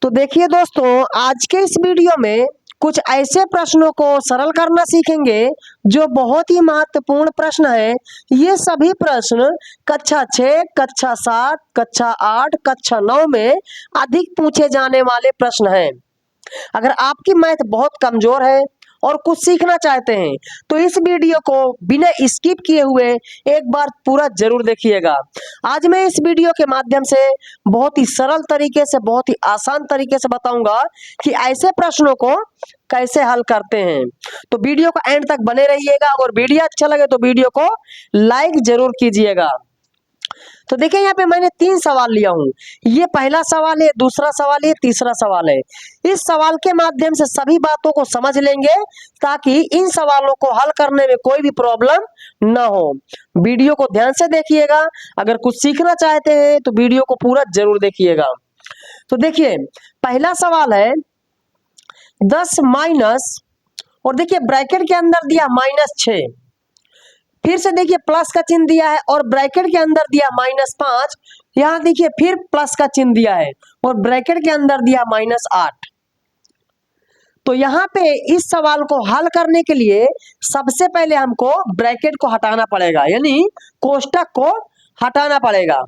तो देखिए दोस्तों, आज के इस वीडियो में कुछ ऐसे प्रश्नों को सरल करना सीखेंगे जो बहुत ही महत्वपूर्ण प्रश्न है। ये सभी प्रश्न कक्षा 6, कक्षा 7, कक्षा 8, कक्षा 9 में अधिक पूछे जाने वाले प्रश्न हैं। अगर आपकी मैथ बहुत कमजोर है और कुछ सीखना चाहते हैं तो इस वीडियो को बिना स्किप किए हुए एक बार पूरा जरूर देखिएगा। आज मैं इस वीडियो के माध्यम से बहुत ही सरल तरीके से, बहुत ही आसान तरीके से बताऊंगा कि ऐसे प्रश्नों को कैसे हल करते हैं। तो वीडियो को एंड तक बने रहिएगा और वीडियो अच्छा लगे तो वीडियो को लाइक जरूर कीजिएगा। तो देखिए, यहाँ पे मैंने 3 सवाल लिया हूँ। ये पहला सवाल है, दूसरा सवाल है, तीसरा सवाल है। इस सवाल के माध्यम से सभी बातों को समझ लेंगे ताकि इन सवालों को हल करने में कोई भी प्रॉब्लम ना हो। वीडियो को ध्यान से देखिएगा। अगर कुछ सीखना चाहते हैं तो वीडियो को पूरा जरूर देखिएगा। तो देखिए, पहला सवाल है 10 माइनस, और देखिए ब्रैकेट के अंदर दिया -6, फिर से देखिए प्लस का चिन्ह दिया है और ब्रैकेट के अंदर दिया -5। यहां देखिए फिर प्लस का चिन्ह दिया है और ब्रैकेट के अंदर दिया -8। तो यहाँ पे इस सवाल को हल करने के लिए सबसे पहले हमको ब्रैकेट को हटाना पड़ेगा, यानी कोष्टक को हटाना पड़ेगा।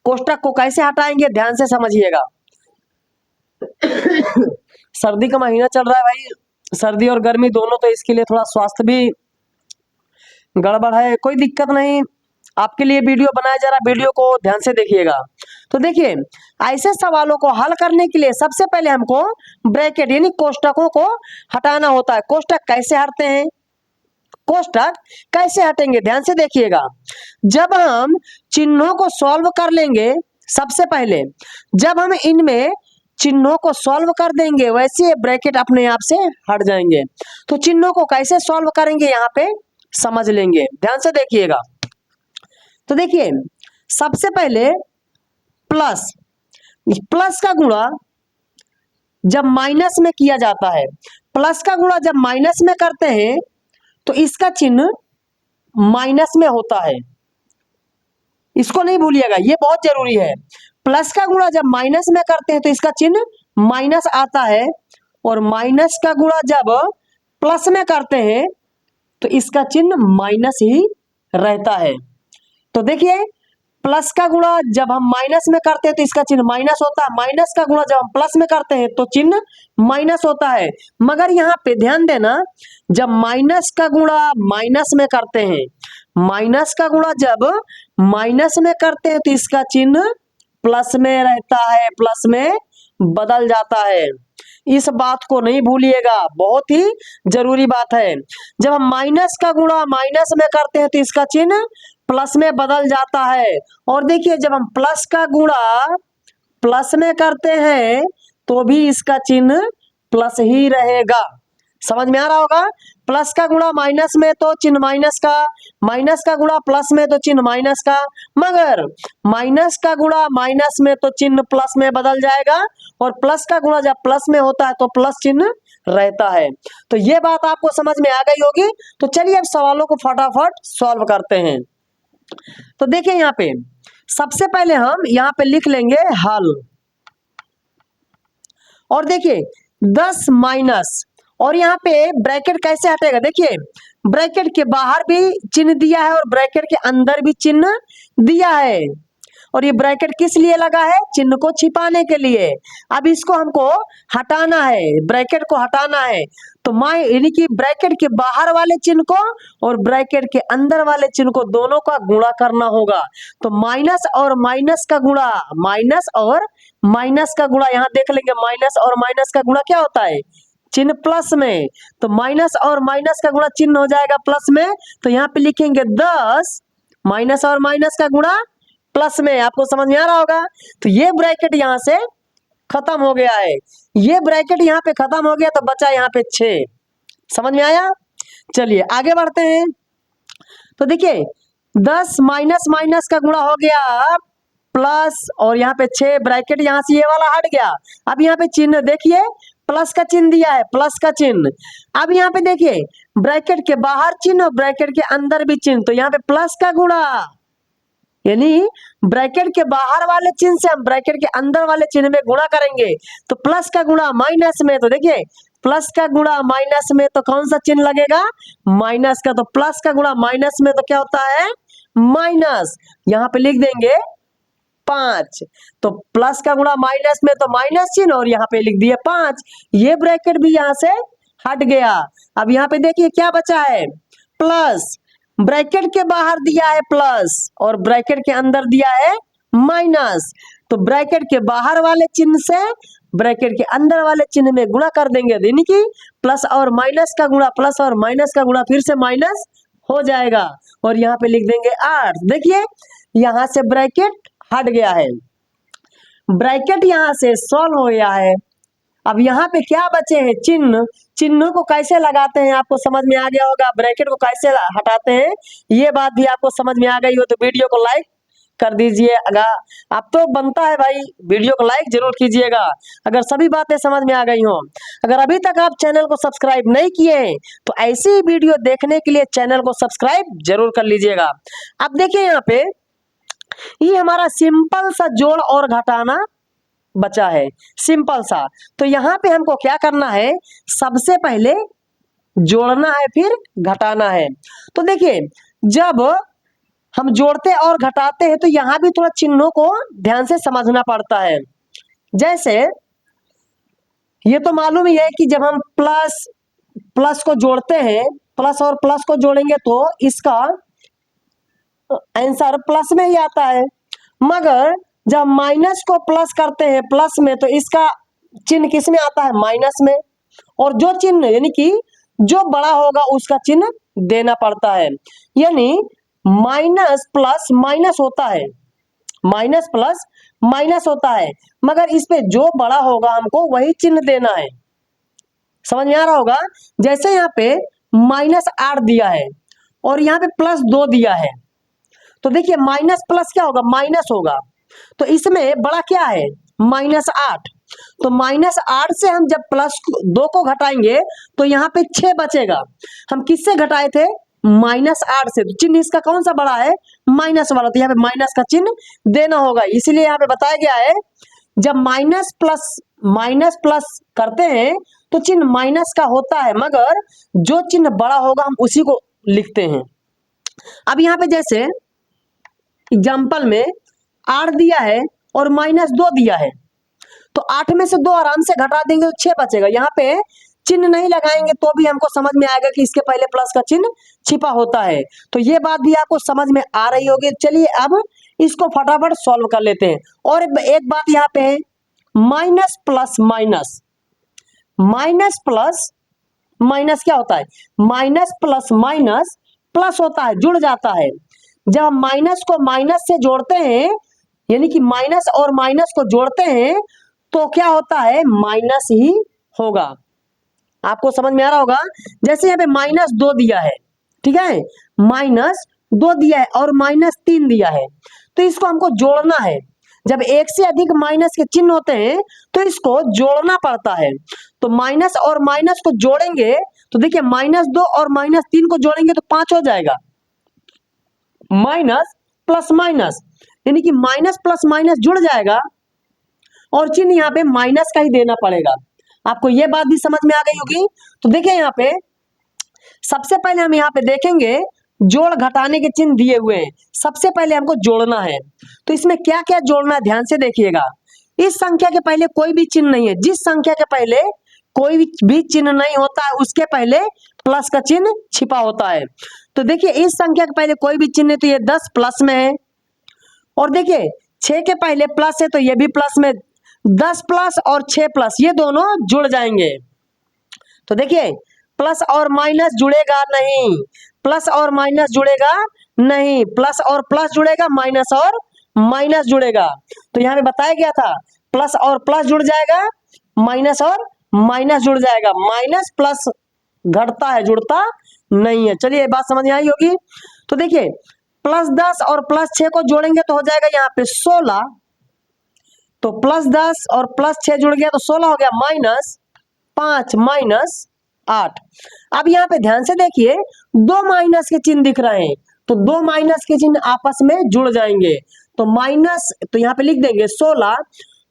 कोष्टक को कैसे हटाएंगे, ध्यान से समझिएगा। सर्दी का महीना चल रहा है भाई, सर्दी और गर्मी दोनों, तो इसके लिए थोड़ा स्वास्थ्य भी गड़बड़ है। कोई दिक्कत नहीं, आपके लिए वीडियो बनाया जा रहा है, वीडियो को ध्यान से देखिएगा। तो देखिए, ऐसे सवालों को हल करने के लिए सबसे पहले हमको ब्रैकेट यानी कोष्टकों को हटाना होता है। कोष्टक कैसे हटते हैं, कोष्टक कैसे हटेंगे, ध्यान से देखिएगा। जब हम चिन्हों को सॉल्व कर लेंगे, सबसे पहले जब हम इनमें चिन्हों को सॉल्व कर देंगे वैसे ब्रैकेट अपने आप से हट जाएंगे। तो चिन्हों को कैसे सॉल्व करेंगे यहाँ पे समझ लेंगे, ध्यान से देखिएगा। तो देखिए, सबसे पहले प्लस, प्लस का गुणा जब माइनस में किया जाता है, प्लस का गुणा जब माइनस में करते हैं तो इसका चिन्ह माइनस में होता है। इसको नहीं भूलिएगा, ये बहुत जरूरी है। प्लस का गुणा जब माइनस में करते हैं तो इसका चिन्ह माइनस आता है, और माइनस का गुणा जब प्लस में करते हैं तो इसका चिन्ह माइनस ही रहता है। तो देखिए, प्लस का गुणा जब हम माइनस में करते हैं तो इसका चिन्ह माइनस होता है, माइनस का गुणा जब हम प्लस में करते हैं तो चिन्ह माइनस होता है। मगर यहाँ पे ध्यान देना, जब माइनस का गुणा माइनस में करते हैं, माइनस का गुणा जब माइनस में करते हैं तो इसका चिन्ह प्लस में रहता है, प्लस में बदल जाता है। इस बात को नहीं भूलिएगा, बहुत ही जरूरी बात है। जब हम माइनस का गुणा माइनस में करते हैं तो इसका चिन्ह प्लस में बदल जाता है। और देखिए, जब हम प्लस का गुणा प्लस में करते हैं तो भी इसका चिन्ह प्लस ही रहेगा। समझ में आ रहा होगा। प्लस का गुणा माइनस में तो चिन्ह माइनस का, माइनस का गुणा प्लस में तो चिन्ह माइनस का, मगर माइनस का गुणा माइनस में तो चिन्ह प्लस में बदल जाएगा, और प्लस का गुणा जब प्लस में होता है तो प्लस चिन्ह रहता है। तो ये बात आपको समझ में आ गई होगी। तो चलिए अब सवालों को फटाफट सॉल्व करते हैं। तो देखिए, यहाँ पे सबसे पहले हम यहाँ पे लिख लेंगे हल, और देखिए 10 माइनस, और यहाँ पे ब्रैकेट कैसे हटेगा, देखिए ब्रैकेट के बाहर भी चिन्ह दिया है और ब्रैकेट के अंदर भी चिन्ह दिया है, और ये ब्रैकेट किस लिए लगा है, चिन्ह को छिपाने के लिए। अब इसको हमको हटाना है, ब्रैकेट को हटाना है। तो यानी कि ब्रैकेट के बाहर वाले चिन्ह को और ब्रैकेट के अंदर वाले चिन्ह को दोनों का गुणा करना होगा। तो माइनस और माइनस का गुणा, माइनस और माइनस का गुणा, यहाँ देख लेंगे माइनस और माइनस का गुणा क्या होता है, चिन्ह प्लस में। तो माइनस और माइनस का गुणा चिन्ह हो जाएगा प्लस में। तो यहाँ पे लिखेंगे 10 माइनस और माइनस का गुणा प्लस में। आपको समझ में आ रहा होगा। तो ये ब्रैकेट यहां से खत्म हो गया है, ये ब्रैकेट यहाँ पे खत्म हो गया, तो बचा यहाँ पे 6। समझ में आया। चलिए आगे बढ़ते हैं। तो देखिए 10 माइनस माइनस का गुणा हो गया प्लस, और यहाँ पे 6, ब्रैकेट यहाँ से ये वाला हट गया। अब यहाँ पे चिन्ह देखिए, प्लस का चिन्ह दिया है, प्लस का चिन्ह। अब यहाँ पे देखिए ब्रैकेट के बाहर चिन्ह और ब्रैकेट के अंदर भी चिन्ह, तो यहाँ पे प्लस का गुणा यानी ब्रैकेट के बाहर वाले चिन्ह से हम ब्रैकेट के अंदर वाले चिन्ह में गुणा करेंगे तो प्लस का गुणा माइनस में, तो देखिए प्लस का गुणा माइनस में तो कौन सा चिन्ह लगेगा, माइनस का। तो प्लस का गुणा माइनस में तो क्या होता है, माइनस। यहां पे लिख देंगे 5, तो प्लस का गुणा माइनस में तो माइनस चिन्ह, और यहाँ पे लिख दिए 5। ये ब्रैकेट भी यहां से हट गया। अब यहाँ पे देखिए क्या बचा है, प्लस। ब्रैकेट के बाहर दिया है प्लस और ब्रैकेट के अंदर दिया है माइनस, तो ब्रैकेट के बाहर वाले चिन्ह से ब्रैकेट के अंदर वाले चिन्ह में गुणा कर देंगे, यानी कि प्लस और माइनस का गुणा प्लस और माइनस का गुणा फिर से माइनस हो जाएगा, और यहाँ पे लिख देंगे 8। देखिए यहां से ब्रैकेट हट गया है, ब्रैकेट यहां से सॉल्व हो गया है। अब यहाँ पे क्या बचे हैं, चिन्ह। चिन्हों को कैसे लगाते हैं आपको समझ में आ गया होगा, ब्रैकेट को कैसे हटाते हैं ये बात भी आपको समझ में आ गई हो तो वीडियो को लाइक कर दीजिएगा। अब तो बनता है भाई, वीडियो को लाइक जरूर कीजिएगा अगर सभी बातें समझ में आ गई हो। अगर अभी तक आप चैनल को सब्सक्राइब नहीं किए तो ऐसी वीडियो देखने के लिए चैनल को सब्सक्राइब जरूर कर लीजिएगा। अब देखिए यहाँ पे ये हमारा सिंपल सा जोड़ और घटाना बचा है, सिंपल सा। तो यहाँ पे हमको क्या करना है, सबसे पहले जोड़ना है फिर घटाना है। तो देखिए जब हम जोड़ते और घटाते हैं तो यहाँ भी थोड़ा चिन्हों को ध्यान से समझना पड़ता है। जैसे ये तो मालूम ही है कि जब हम प्लस प्लस को जोड़ते हैं, प्लस और प्लस को जोड़ेंगे तो इसका आंसर प्लस में ही आता है, मगर जब माइनस को प्लस करते हैं प्लस में तो इसका चिन्ह किस में आता है, माइनस में। और जो चिन्ह यानी कि जो बड़ा होगा उसका चिन्ह देना पड़ता है, यानी माइनस प्लस माइनस होता है, माइनस प्लस माइनस होता है, मगर इस पे जो बड़ा होगा हमको वही चिन्ह देना है। समझ में आ रहा होगा। जैसे यहाँ पे -8 दिया है और यहाँ पे +2 दिया है, तो देखिए माइनस प्लस क्या होगा, माइनस होगा। तो इसमें बड़ा क्या है, -8। तो -8 से हम जब +2 को घटाएंगे तो यहाँ पे 6 बचेगा। हम किससे घटाए थे, -8 से। तो चिन्ह इसका कौन सा बड़ा है, माइनस वाला, तो यहाँ पे माइनस का चिन्ह देना होगा। इसीलिए यहाँ पे बताया गया है जब माइनस प्लस करते हैं तो चिन्ह माइनस का होता है, मगर जो चिन्ह बड़ा होगा हम उसी को लिखते हैं। अब यहाँ पे जैसे एग्जाम्पल में 8 दिया है और -2 दिया है, तो 8 में से 2 आराम से घटा देंगे तो 6 बचेगा। यहाँ पे चिन्ह नहीं लगाएंगे तो भी हमको समझ में आएगा कि इसके पहले प्लस का चिन्ह छिपा होता है। तो ये बात भी आपको समझ में आ रही होगी। चलिए अब इसको फटाफट सॉल्व कर लेते हैं। और एक बात यहाँ पे है, minus plus minus, minus plus minus क्या होता है, माइनस प्लस माइनस प्लस होता है, जुड़ जाता है। जब हम माइनस को माइनस से जोड़ते हैं, यानी कि माइनस और माइनस को जोड़ते हैं तो क्या होता है, माइनस ही होगा। आपको समझ में आ रहा होगा। जैसे यहाँ पे -2 दिया है, ठीक है, -2 दिया है और -3 दिया है, तो इसको हमको जोड़ना है। जब एक से अधिक माइनस के चिन्ह होते हैं तो इसको जोड़ना पड़ता है। तो माइनस और माइनस को जोड़ेंगे तो देखिए -2 और -3 को जोड़ेंगे तो 5 हो जाएगा। माइनस प्लस माइनस यानी कि माइनस प्लस माइनस जुड़ जाएगा और चिन्ह यहाँ पे माइनस का ही देना पड़ेगा। आपको ये बात भी समझ में आ गई होगी। तो देखिए यहाँ पे सबसे पहले हम यहाँ पे देखेंगे जोड़ घटाने के चिन्ह दिए हुए हैं। सबसे पहले हमको जोड़ना है, तो इसमें क्या क्या जोड़ना है ध्यान से देखिएगा। इस संख्या के पहले कोई भी चिन्ह नहीं है। जिस संख्या के पहले कोई भी चिन्ह नहीं होता है उसके पहले प्लस का चिन्ह छिपा होता है। तो देखिए इस संख्या के पहले कोई भी चिन्ह है तो ये 10 प्लस में है, और देखिए 6 के पहले प्लस है तो ये भी प्लस में, 10 प्लस और 6 प्लस ये दोनों जुड़ जाएंगे। तो देखिए प्लस और माइनस जुड़ेगा नहीं, प्लस और माइनस जुड़ेगा नहीं, प्लस और प्लस जुड़ेगा, माइनस और माइनस जुड़ेगा। तो यहाँ पे बताया गया था प्लस और प्लस जुड़ जाएगा, माइनस और माइनस जुड़ जाएगा। माइनस प्लस घटता है, जुड़ता नहीं है। चलिए बात समझ में आई होगी। तो देखिए +10 और +6 को जोड़ेंगे तो हो जाएगा यहाँ पे 16। तो +10 और +6 जुड़ गया तो 16 हो गया, -5 -8। अब यहाँ पे ध्यान से देखिए 2 माइनस के चिन्ह दिख रहे हैं, तो दो माइनस के चिन्ह आपस में जुड़ जाएंगे। तो माइनस, तो यहाँ पे लिख देंगे 16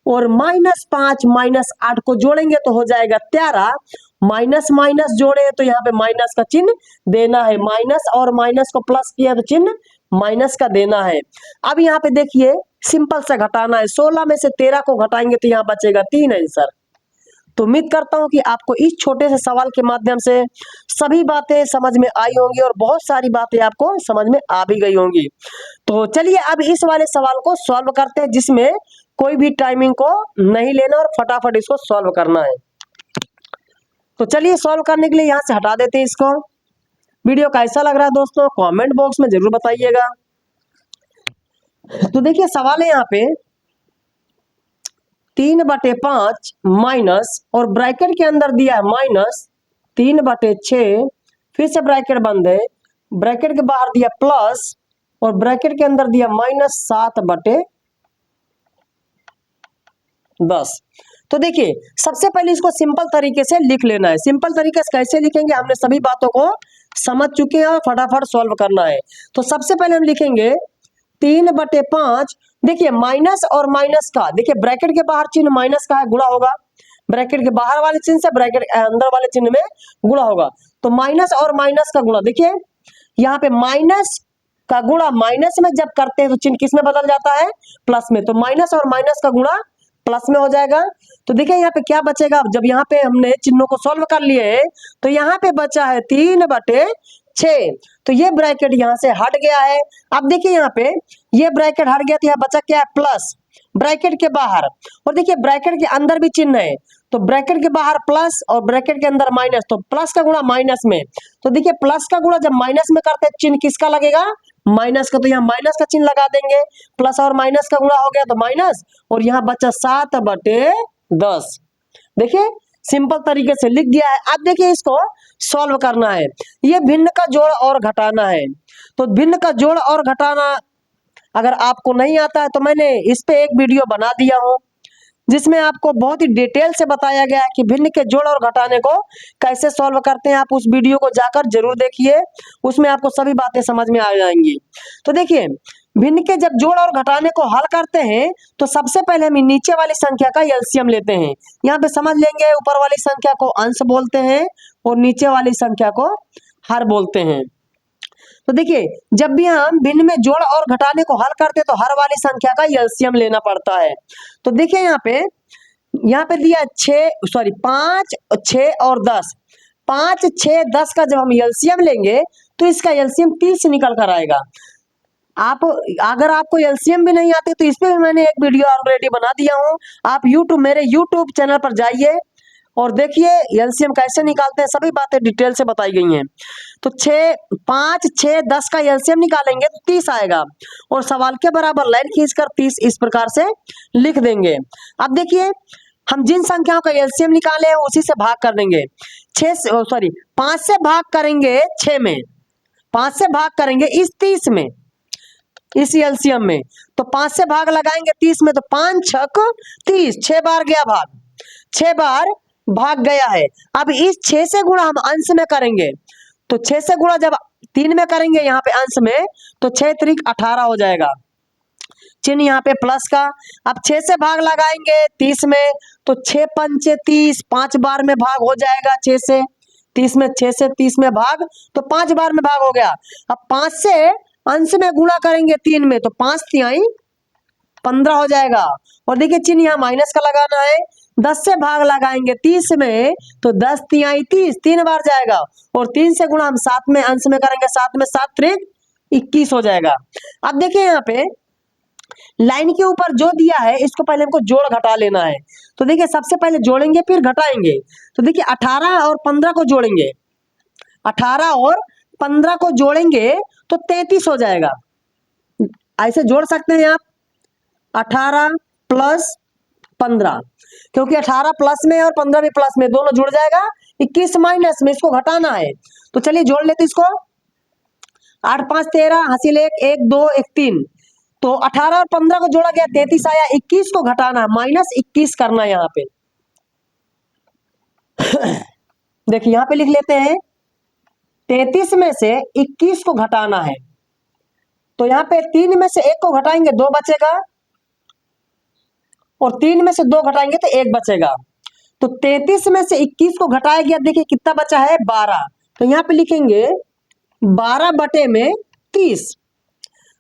और -5 -8 को जोड़ेंगे तो हो जाएगा 13। माइनस माइनस जोड़े तो यहाँ पे माइनस का चिन्ह देना है, माइनस और माइनस को प्लस किया तो चिन्ह माइनस का देना है। अब यहाँ पे देखिए सिंपल सा घटाना है, 16 में से 13 को घटाएंगे तो यहाँ बचेगा 3 आंसर। तो उम्मीद करता हूं कि आपको इस छोटे से सवाल के माध्यम से सभी बातें समझ में आई होंगी और बहुत सारी बातें आपको समझ में आ भी गई होंगी। तो चलिए अब इस वाले सवाल को सॉल्व करते हैं, जिसमें कोई भी टाइमिंग को नहीं लेना और फटाफट इसको सॉल्व करना है। तो चलिए सॉल्व करने के लिए यहां से हटा देते हैं इसको। वीडियो कैसा लग रहा है दोस्तों कमेंट बॉक्स में जरूर बताइएगा। तो देखिए सवाल है यहाँ पे 3/5 माइनस और ब्रैकेट के अंदर दिया है -3/6, फिर से ब्रैकेट बंद है, ब्रैकेट के बाहर दिया प्लस और ब्रैकेट के अंदर दिया -7/10। तो देखिए सबसे पहले इसको सिंपल तरीके से लिख लेना है। सिंपल तरीके से कैसे लिखेंगे, हमने सभी बातों को समझ चुके हैं और फटाफट सॉल्व करना है। तो सबसे पहले हम लिखेंगे 3/5। देखिए माइनस और माइनस का, देखिए ब्रैकेट के बाहर चिन्ह माइनस का है, गुणा होगा, ब्रैकेट के बाहर वाले चिन्ह से ब्रैकेट अंदर वाले चिन्ह में गुणा होगा। तो माइनस और माइनस का गुणा, देखिए यहाँ पे माइनस का गुणा माइनस में जब करते हैं तो चिन्ह किस में बदल जाता है, प्लस में। तो माइनस और माइनस का गुणा प्लस में हो जाएगा। तो देखिए यहाँ पे क्या बचेगा, जब यहाँ पे हमने चिन्हों को सॉल्व कर लिए तो यहाँ पे बचा है 3/6। तो ये ब्रैकेट यहाँ से हट गया है। अब देखिए यहाँ पे ये ब्रैकेट हट गया तो यहाँ बचा क्या है, प्लस ब्रैकेट के बाहर, और देखिए ब्रैकेट के अंदर भी चिन्ह है, तो ब्रैकेट के बाहर प्लस और ब्रैकेट के अंदर माइनस, तो प्लस का गुणा माइनस में। तो देखिए प्लस का गुणा जब माइनस में करते हैं चिन्ह किसका लगेगा, माइनस का, तो यहाँ माइनस का चिन्ह लगा देंगे, प्लस और माइनस का गुणा हो गया तो माइनस, और यहाँ बचा 7/10। देखिए सिंपल तरीके से लिख दिया है। अब देखिए इसको सॉल्व करना है, ये भिन्न का जोड़ और घटाना है। तो भिन्न का जोड़ और घटाना अगर आपको नहीं आता है तो मैंने इस पे एक वीडियो बना दिया हूं, जिसमें आपको बहुत ही डिटेल से बताया गया है कि भिन्न के जोड़ और घटाने को कैसे सॉल्व करते हैं। आप उस वीडियो को जाकर जरूर देखिए, उसमें आपको सभी बातें समझ में आ जाएंगी। तो देखिए भिन्न के जब जोड़ और घटाने को हल करते हैं तो सबसे पहले हम नीचे वाली संख्या का एलसीएम लेते हैं। यहाँ पे समझ लेंगे ऊपर वाली संख्या को अंश बोलते हैं और नीचे वाली संख्या को हर बोलते हैं। तो देखिए जब भी हम भिन्न में जोड़ और घटाने को हल करते हैं तो हर वाली संख्या का एलसीएम लेना पड़ता है। तो देखिए यहाँ पे दिया 5, 6 और 10। 5, 6, 10 का जब हम एलसीएम लेंगे तो इसका एलसीएम 30 निकल कर आएगा। आप अगर आपको एलसीएम भी नहीं आते तो इस पे भी मैंने एक वीडियो ऑलरेडी बना दिया हूँ। आप मेरे यूट्यूब चैनल पर जाइए और देखिए एलसीएम कैसे निकालते हैं, सभी बातें डिटेल से बताई गई हैं। तो 5, 6, 10 का एलसीएम निकालेंगे तो 30 आएगा और सवाल के बराबर लाइन खींचकर 30 इस प्रकार से लिख देंगे। अब देखिए हम जिन संख्याओं का एलसीएम निकाले हैं उसी से भाग कर देंगे। 5 से भाग करेंगे 6 में, 5 से भाग करेंगे इस 30 में, इस एलसीएम में। तो 5 से भाग लगाएंगे 30 में, तो 5 6 30, 6 बार गया भाग, 6 बार भाग गया है। अब इस 6 से गुणा हम अंश में करेंगे, तो 6 से गुणा जब 3 में करेंगे यहाँ पे अंश में तो 6 त्रिक 18 हो जाएगा, चिन्ह यहाँ पे प्लस का। अब 6 से भाग लगाएंगे 30 में तो 6 पंचे 30, 5 बार में भाग हो जाएगा 6 से 30 में, 6 से 30 में भाग तो 5 बार में भाग हो गया। अब 5 से अंश में गुणा करेंगे 3 में तो 5 तिहाई 15 हो जाएगा। और देखिए चिन्ह यहाँ माइनस का लगाना है। 10 से भाग लगाएंगे 30 में तो 10 तिहाई 30, 3 बार जाएगा, और 3 से गुणा हम 7 में अंश में करेंगे, 7 में 7 त्रिक 21 हो जाएगा। अब देखिए यहाँ पे लाइन के ऊपर जो दिया है इसको पहले हमको जोड़ घटा लेना है। तो देखिए सबसे पहले जोड़ेंगे फिर घटाएंगे। तो देखिए 18 और 15 को जोड़ेंगे, 18 और 15 को जोड़ेंगे तो 33 हो जाएगा। ऐसे जोड़ सकते हैं आप 18 प्लस 15, क्योंकि 18 प्लस में और 15 भी प्लस में, दोनों जुड़ जाएगा। 21 माइनस में, इसको घटाना है। तो चलिए जोड़ लेते इसको। 8 5 13, हासिल 1 1 2 1 3। तो 18 और 15 को जोड़ा गया 33 आया। 21 को घटाना है, -21 करना है यहाँ पे। देखिए यहाँ पे लिख लेते हैं 33 में से 21 को घटाना है। तो यहाँ पे 3 में से 1 को घटाएंगे 2 बचेगा, और 3 में से 2 घटाएंगे तो 1 बचेगा। तो 33 में से 21 को घटाया गया, देखिए कितना बचा है 12। तो यहाँ पे लिखेंगे 12 बटे में 30।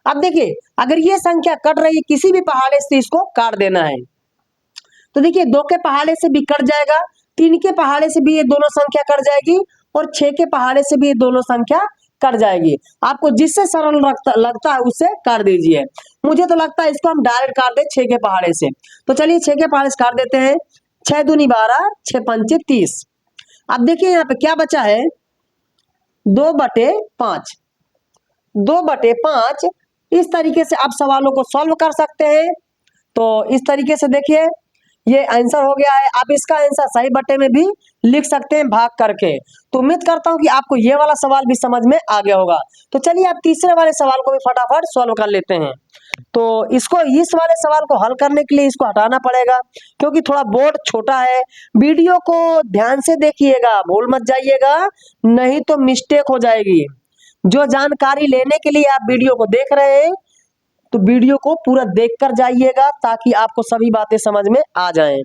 अब देखिए अगर ये संख्या कट रही है किसी भी पहाड़े से, इसको काट देना है। तो देखिए 2 के पहाड़े से भी कट जाएगा, 3 के पहाड़े से भी ये दोनों संख्या कट जाएगी, और 6 के पहाड़े से भी ये दोनों संख्या कट जाएगी। आपको जिससे सरल लगता है उससे काट दीजिए। मुझे तो लगता है इसको हम डायरेक्ट काट दे 6 के पहाड़े से। तो चलिए 6 के पहाड़े से काट देते हैं। 6 दूनी 12, 6 पंचे 30। अब देखिए यहाँ पे क्या बचा है 2 बटे 5। 2 बटे 5 इस तरीके से आप सवालों को सॉल्व कर सकते हैं। तो इस तरीके से देखिए ये आंसर हो गया है। आप इसका आंसर सही बटे में भी लिख सकते हैं भाग करके। तो उम्मीद करता हूं कि आपको ये वाला सवाल भी समझ में आ गया होगा। तो चलिए आप तीसरे वाले सवाल को भी फटाफट सॉल्व कर लेते हैं। तो इसको इस वाले सवाल को हल करने के लिए इसको हटाना पड़ेगा, क्योंकि थोड़ा बोर्ड छोटा है। वीडियो को ध्यान से देखिएगा, भूल मत जाइएगा, नहीं तो मिस्टेक हो जाएगी। जो जानकारी लेने के लिए आप वीडियो को देख रहे हैं तो वीडियो को पूरा देखकर जाइएगा, ताकि आपको सभी बातें समझ में आ जाएं।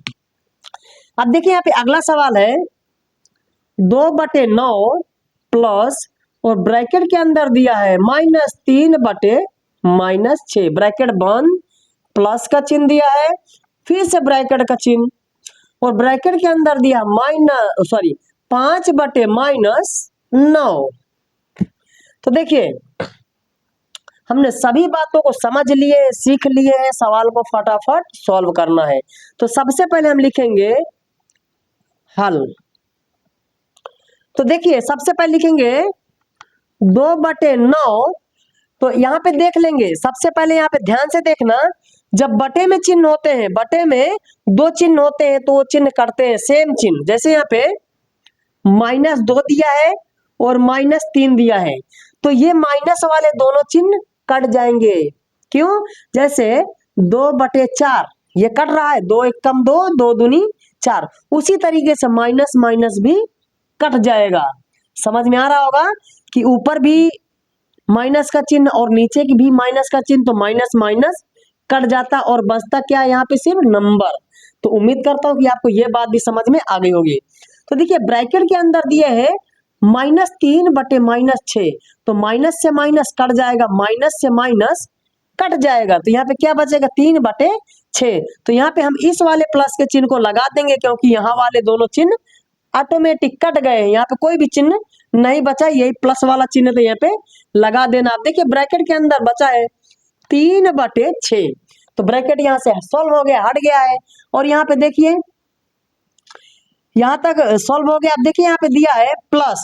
अब देखिए यहाँ पे अगला सवाल है 2 बटे 9 प्लस, और ब्रैकेट के अंदर दिया है -3 बटे -6, ब्रैकेट बंद, प्लस का चिन्ह दिया है, फिर से ब्रैकेट का चिन्ह, और ब्रैकेट के अंदर दिया 5 बटे -9। तो देखिए हमने सभी बातों को समझ लिए, सीख लिए हैं, सवाल को फटाफट सॉल्व करना है। तो सबसे पहले हम लिखेंगे हल। तो देखिए सबसे पहले लिखेंगे 2 बटे 9। तो यहाँ पे देख लेंगे, सबसे पहले यहाँ पे ध्यान से देखना, जब बटे में चिन्ह होते हैं, बटे में 2 चिन्ह होते हैं तो वो चिन्ह करते हैं सेम चिन्ह। जैसे यहाँ पे -2 दिया है और -3 दिया है, तो ये माइनस वाले दोनों चिन्ह कट जाएंगे। क्यों? जैसे 2 बटे 4 ये कट रहा है, 2 1 कम 2, 2 दूनी 4। उसी तरीके से माइनस माइनस भी कट जाएगा। समझ में आ रहा होगा कि ऊपर भी माइनस का चिन्ह और नीचे की भी माइनस का चिन्ह, तो माइनस माइनस कट जाता और बचता क्या है यहाँ पे सिर्फ नंबर। तो उम्मीद करता हूँ कि आपको ये बात भी समझ में आ गई होगी। तो देखिए ब्रैकेट के अंदर दिए है -3 बटे -6, तो माइनस से माइनस कट जाएगा, माइनस से माइनस कट जाएगा, तो यहाँ पे क्या बचेगा 3 बटे 6। तो यहाँ पे हम इस वाले प्लस के चिन्ह को लगा देंगे, क्योंकि यहाँ वाले दोनों चिन्ह ऑटोमेटिक कट गए हैं, यहाँ पे कोई भी चिन्ह नहीं बचा, यही प्लस वाला चिन्ह तो यहाँ पे लगा देना। आप देखिए ब्रैकेट के अंदर बचा है 3 बटे 6, तो ब्रैकेट यहाँ से सॉल्व हो गया, हट गया है। और यहाँ पे देखिए यहां तक सॉल्व हो गया। अब देखिए यहाँ पे दिया है प्लस,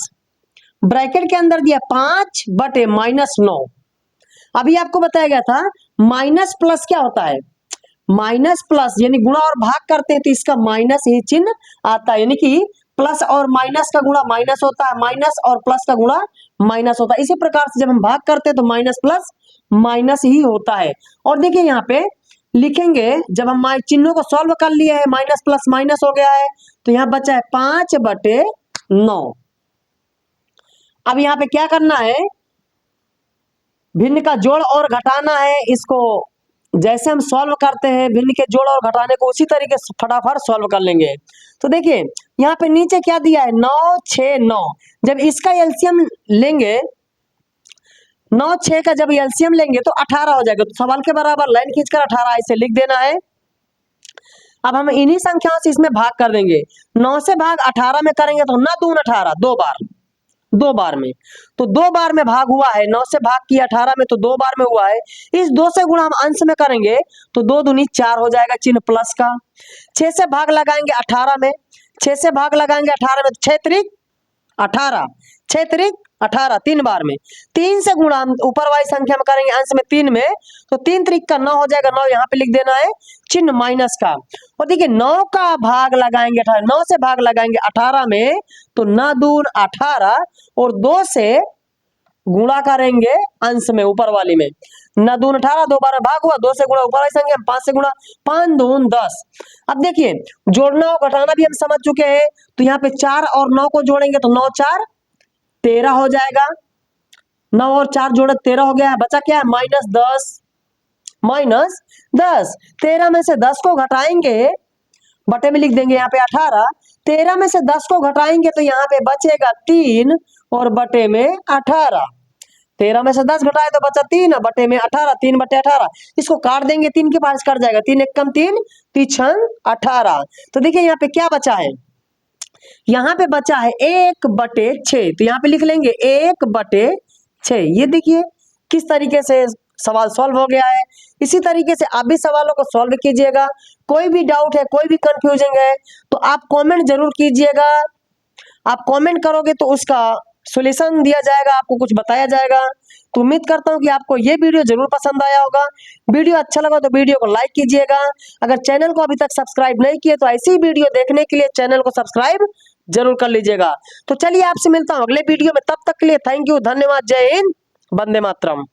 ब्रैकेट के अंदर दिया 5 बटे -9। अभी आपको बताया गया था माइनस प्लस क्या होता है, माइनस प्लस यानी गुणा और भाग करते हैं तो इसका माइनस ही चिन्ह आता है, यानी कि प्लस और माइनस का गुणा माइनस होता है, माइनस और प्लस का गुणा माइनस होता है। इसी प्रकार से जब हम भाग करते हैं तो माइनस प्लस माइनस ही होता है। और देखिए यहाँ पे लिखेंगे, जब हम चिन्हों को सॉल्व कर लिए है, माइनस प्लस माइनस हो गया है, तो यहाँ बचा है 5 बटे 9। अब यहाँ पे क्या करना है, भिन्न का जोड़ और घटाना है। इसको जैसे हम सॉल्व करते हैं भिन्न के जोड़ और घटाने को, उसी तरीके से फटाफट सॉल्व कर लेंगे। तो देखिए यहाँ पे नीचे क्या दिया है 9 6 9, जब इसका एलसीएम लेंगे 9 6 का जब एलसीएम लेंगे तो 18 हो जाएगा। तो सवाल के बराबर लाइन खींचकर 18 इसे लिख देना है। अब हम इन्हीं संख्याओं से इसमें भाग कर देंगे। 9 से भाग 18 में करेंगे तो 9 दून 18, 2 बार में, तो 2 बार में भाग हुआ है। 9 से भाग किया 18 में तो 2 बार में हुआ है। इस 2 से गुणा हम अंश में करेंगे तो 2 दूनी 4 हो जाएगा, चिन्ह प्लस का। 6 से भाग लगाएंगे 18 में, 6 से भाग लगाएंगे 18 में, 6 त्रिक 18, 6 त्रिक 18, 3 बार में। 3 से गुणा ऊपर वाली संख्या में करेंगे अंश में 3 में, तो 3 त्रिक का 9 हो जाएगा, 9 यहाँ पे लिख देना है चिन्ह माइनस का। और देखिए 9 का भाग लगाएंगे 18, 9 से भाग लगाएंगे 18 में तो 9 दून 18, और 2 से गुणा करेंगे अंश में ऊपर वाली में, 9 दून 18, 2 बार में भाग हुआ, 2 से गुणा ऊपर वाली संख्या, 5 से गुणा, 5 दून 10। अब देखिए जोड़ना और घटाना भी हम समझ चुके हैं, तो यहाँ पे 4 और 9 को जोड़ेंगे तो 9 4 13 हो जाएगा। 9 और 4 जोड़े 13 हो गया है, बचा क्या है -10, -10। 13 में से 10 को घटाएंगे, बटे में लिख देंगे यहाँ पे 18। 13 में से 10 को घटाएंगे तो यहाँ पे बचेगा 3 और बटे में 18। 13 में से 10 घटाए तो बचा 3 बटे में 18, 3 बटे 18। इसको काट देंगे, 3 के पास कट जाएगा, 3 एक कम 3, 3 18। तो देखिए यहाँ पे क्या बचा है, यहाँ पे बचा है 1/6। तो यहाँ पे लिख लेंगे 1/6। ये देखिए किस तरीके से सवाल सॉल्व हो गया है। इसी तरीके से आप भी सवालों को सॉल्व कीजिएगा। कोई भी डाउट है, कोई भी कंफ्यूजन है तो आप कमेंट जरूर कीजिएगा। आप कमेंट करोगे तो उसका सॉल्यूशन दिया जाएगा, आपको कुछ बताया जाएगा। तो उम्मीद करता हूँ कि आपको ये वीडियो जरूर पसंद आया होगा। वीडियो अच्छा लगा तो वीडियो को लाइक कीजिएगा। अगर चैनल को अभी तक सब्सक्राइब नहीं किए तो ऐसी वीडियो देखने के लिए चैनल को सब्सक्राइब जरूर कर लीजिएगा। तो चलिए आपसे मिलता हूँ अगले वीडियो में, तब तक के लिए थैंक यू, धन्यवाद, जय हिंद, वंदे मातरम।